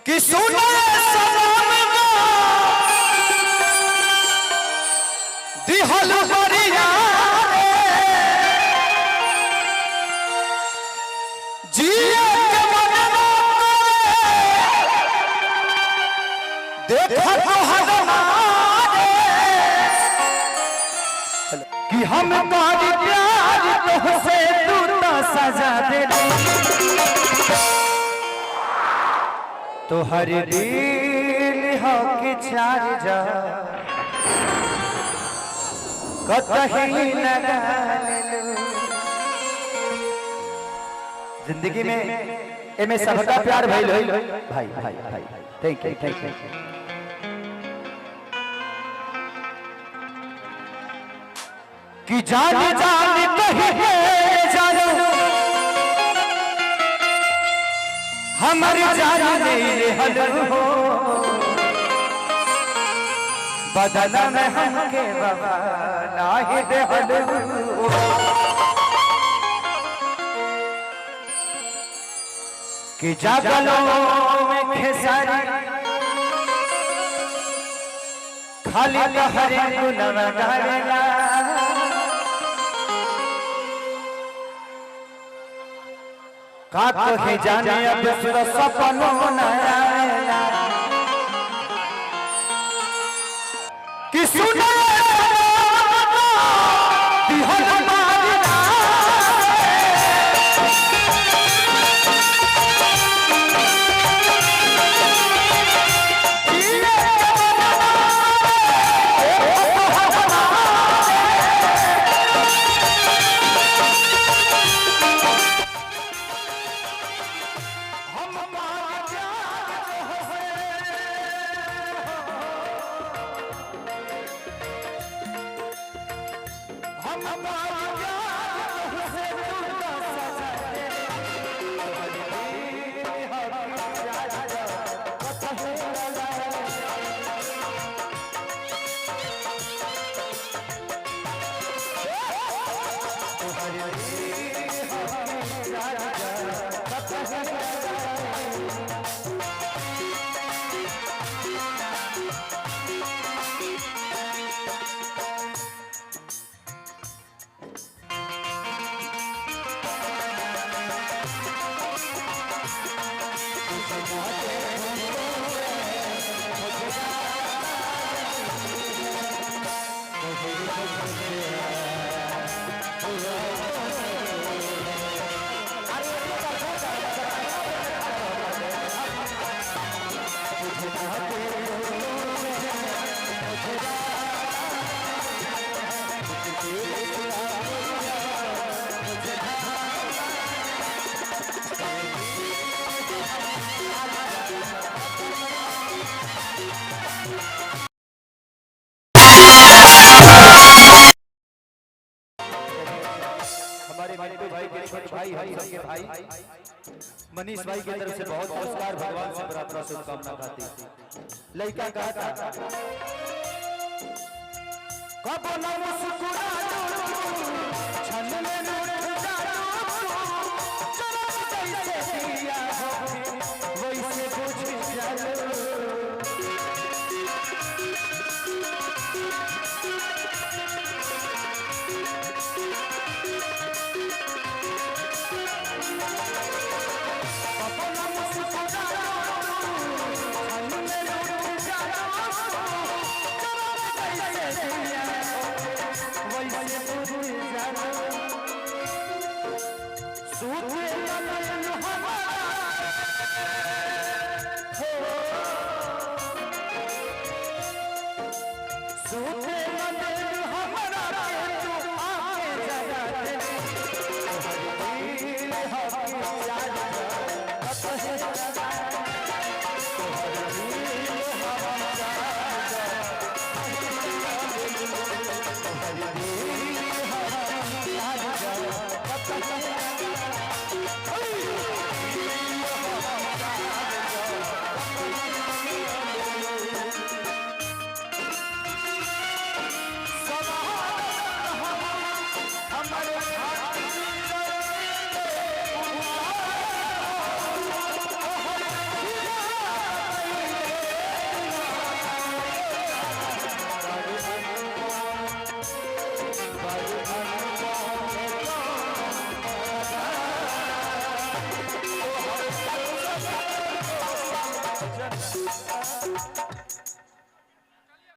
कि सुने सलाम दिहल बरिया जिए के मनवा देखा तो हमारे कि हम तारी प्यार तुझसे तू तो सजा दे तो हर दिल हो के चार जा कहीं लगा ले जिंदगी में एमे सबका प्यार भइल भाई भाई भाई थैंक यू कि जान जान कहीं जानो हमारी जान नहीं हल हो बदला में हमके बाबा नाही दे हल हो कि जागलो में खेसारी खाली लहरे गुनवा गावेला का कहे जाने अब सुर सपनों न आएला कि सुने दिहल मारना भाई मनीष भाई की तरफ से बहुत पुरस्कार भगवान से प्रार्थना शुभकामना खाती लड़का कहा था कब ना मुस्कुरा